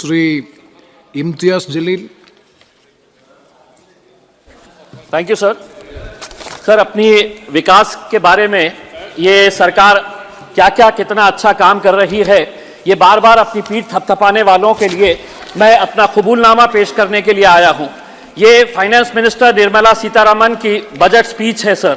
Shri Imtiaz Jalil. Thank you sir. Sir, अपनी विकास के बारे में ये सरकार क्या क्या कितना अच्छा काम कर रही है, ये बार बार अपनी पीठ थपथपाने वालों के लिए मैं अपना कबूलनामा पेश करने के लिए आया हूं। ये फाइनेंस मिनिस्टर निर्मला सीतारमण की बजट स्पीच है सर।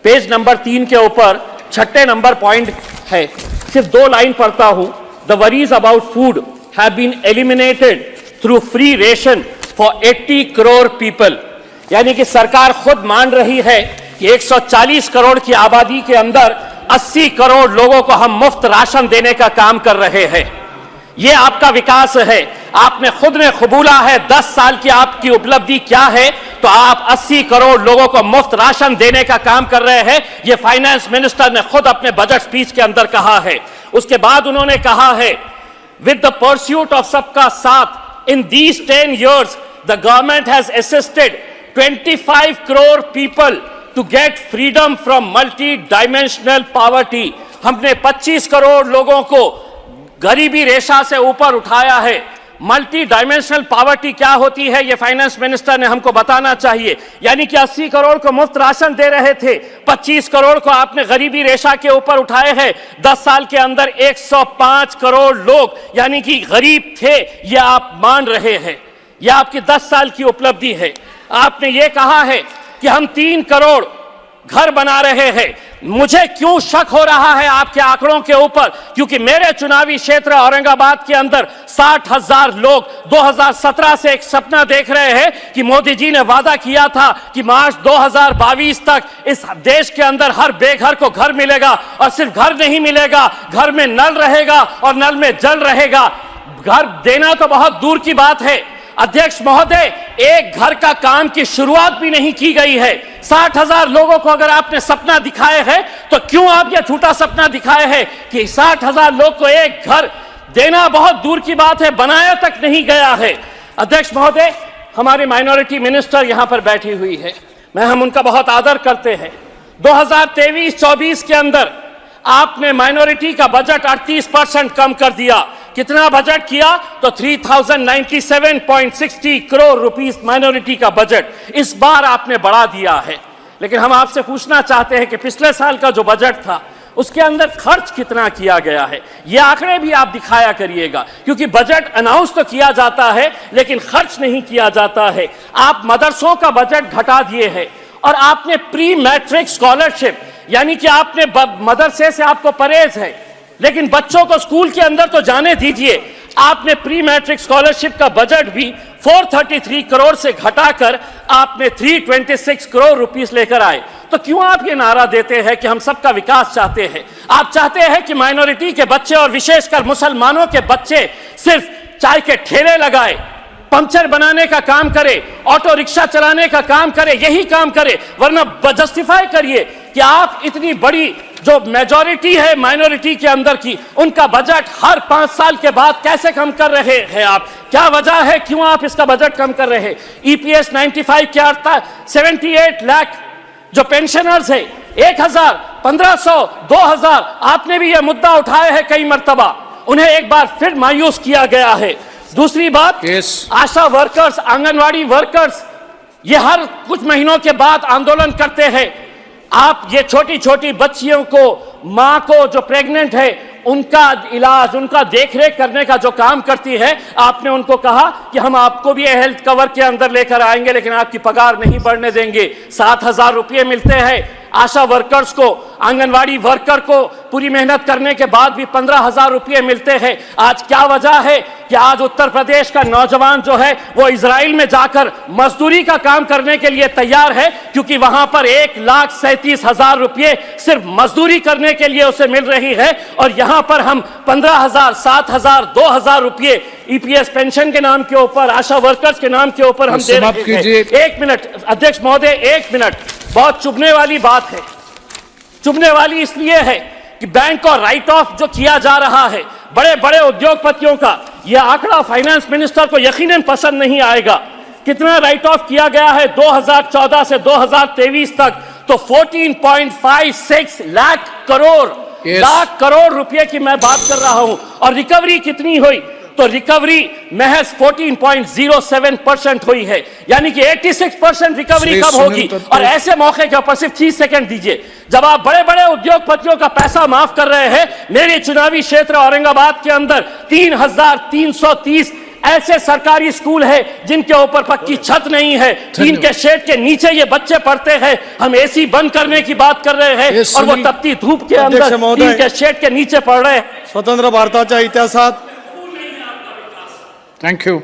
पेज नंबर 3 के ऊपर 6 नंबर पॉइंट है, सिर्फ 2 लाइन पढ़ता हूं। The worries about food have been eliminated through free ration for 80 crore people. यानी कि सरकार खुद मान रही है कि 140 करोड़ की आबादी के अंदर 80 करोड़ लोगों को हम मुफ्त राशन देने का काम कर रहे हैं। यह आपका विकास है। आपने खुद ने कबूला है 10 साल की आपकी उपलब्धि क्या है, तो आप 80 करोड़ लोगों को मुफ्त राशन देने का काम कर रहे हैं। यह फाइनेंस मिनिस्टर ने खुद अपने बजट स्पीच के अंदर कहा है। उसके बाद उन्होंने कहा है, विद द परस्यूट ऑफ सबका साथ in these 10 years the government has assisted 25 crore people to get freedom from multi-dimensional poverty। हमने 25 करोड़ लोगों को गरीबी रेखा से ऊपर उठाया है। मल्टी डायमेंशनल पावर्टी क्या होती है, ये फाइनेंस मिनिस्टर ने हमको बताना चाहिए। यानी कि 80 करोड़ को मुफ्त राशन दे रहे थे, 25 करोड़ को आपने गरीबी रेखा के ऊपर उठाए हैं। 10 साल के अंदर 105 करोड़ लोग यानी कि गरीब थे, ये आप मान रहे हैं। यह आपकी 10 साल की उपलब्धि है। आपने ये कहा है कि हम 3 करोड़ घर बना रहे हैं। मुझे क्यों शक हो रहा है आपके आंकड़ों के ऊपर, क्योंकि मेरे चुनावी क्षेत्र औरंगाबाद के अंदर 60,000 लोग 2017 से एक सपना देख रहे हैं कि मोदी जी ने वादा किया था कि मार्च 2022 तक इस देश के अंदर हर बेघर को घर मिलेगा। और सिर्फ घर नहीं मिलेगा, घर में नल रहेगा और नल में जल रहेगा। घर देना तो बहुत दूर की बात है अध्यक्ष महोदय, एक घर का काम की शुरुआत भी नहीं की गई है। 60,000 लोगों को अगर आपने सपना दिखाए है, तो क्यों आप यह झूठा सपना दिखाए हैं कि 60,000 लोग को एक घर देना बहुत दूर की बात है, बनाया तक नहीं गया है। अध्यक्ष महोदय, हमारी माइनॉरिटी मिनिस्टर यहां पर बैठी हुई है, हम उनका बहुत आदर करते हैं। 2023-24 के अंदर आपने माइनॉरिटी का बजट 38% कम कर दिया। कितना बजट किया, तो 3097.60 करोड़ रुपीस माइनॉरिटी का बजट इस बार आपने बढ़ा दिया है। लेकिन हम आपसे पूछना चाहते हैं कि पिछले साल का जो बजट था उसके अंदर खर्च कितना किया गया है, ये आंकड़े भी आप दिखाया करिएगा, क्योंकि बजट अनाउंस तो किया जाता है लेकिन खर्च नहीं किया जाता है। आप मदरसों का बजट घटा दिए हैं और आपने प्री मैट्रिक स्कॉलरशिप, यानी कि आपने मदरसे से आपको परहेज है लेकिन बच्चों को स्कूल के अंदर तो जाने दीजिए, आपने प्री मैट्रिक स्कॉलरशिप का बजट भी 433 करोड़ से घटाकर आपने 326 करोड़ रुपीस लेकर आए। तो क्यों आप ये नारा देते हैं कि हम सबका विकास चाहते हैं? आप चाहते हैं कि माइनॉरिटी के बच्चे और विशेषकर मुसलमानों के बच्चे सिर्फ चाय के ठेले लगाए, पंचर बनाने का काम करे, ऑटो रिक्शा चलाने का काम करे, यही काम करे। वरना जस्टिफाई करिए कि आप इतनी बड़ी जो मेजॉरिटी है माइनॉरिटी के अंदर की, उनका बजट हर 5 साल के बाद कैसे कम कर रहे हैं आप? क्या वजह है, क्यों आप इसका बजट कम कर रहे हैं? ईपीएस 95 क्या था? 78 लाख जो पेंशनर्स है, 1000, 1500, 2000, आपने भी यह मुद्दा उठाया है कई मर्तबा, उन्हें एक बार फिर मायूस किया गया है। दूसरी बात, आशा वर्कर्स, आंगनवाड़ी वर्कर्स, ये हर कुछ महीनों के बाद आंदोलन करते हैं। आप ये छोटी छोटी बच्चियों को, मां को जो प्रेग्नेंट है, उनका इलाज, उनका देखरेख करने का जो काम करती है, आपने उनको कहा कि हम आपको भी हेल्थ कवर के अंदर लेकर आएंगे लेकिन आपकी पगार नहीं बढ़ने देंगे। 7,000 रुपये मिलते हैं आशा वर्कर्स को, आंगनवाड़ी वर्कर को पूरी मेहनत करने के बाद भी 15,000 रुपये मिलते हैं। आज क्या वजह है कि आज उत्तर प्रदेश का नौजवान जो है वो इजराइल में जाकर मजदूरी का काम करने के लिए तैयार है, क्योंकि वहां पर 1,37,000 रुपये सिर्फ मजदूरी करने के लिए उसे मिल रही है। और यहां पर हम 15,000, 7,000, 2,000 रुपये ईपीएस पेंशन के नाम के ऊपर, आशा वर्कर्स के नाम के ऊपर हम दे रहे हैं। 1 मिनट अध्यक्ष महोदय, 1 मिनट। बहुत चुभने वाली बात है, चुभने वाली इसलिए है कि बैंक और राइट ऑफ जो किया जा रहा है बड़े बड़े उद्योगपतियों का, यह आंकड़ा फाइनेंस मिनिस्टर को यकीनन पसंद नहीं आएगा। कितना राइट ऑफ किया गया है 2014 से 2023 तक, तो 14.56 लाख करोड़ रुपए की मैं बात कर रहा हूं। और रिकवरी कितनी हुई, तो रिकवरी महज 14.07% हुई है, यानी कि 86% रिकवरी श्री कब सुनील होगी। तत्पर। और ऐसे मौके के ऊपर सिर्फ 30 सेकंड दीजिए, जब आप बड़े बड़े उद्योगपतियों का पैसा माफ कर रहे हैं, मेरे चुनावी क्षेत्र औरंगाबाद के अंदर 3,330 ऐसे सरकारी स्कूल है जिनके ऊपर पक्की छत नहीं है, टीन के शेड के नीचे ये बच्चे पढ़ते हैं। हम एसी बंद करने की बात कर रहे हैं और वो तपती धूप के अंदर अध्यक्ष महोदय, टीन के शेड के नीचे पढ़ रहे हैं। स्वतंत्र भारताच्या इतिहासात थँक्यू.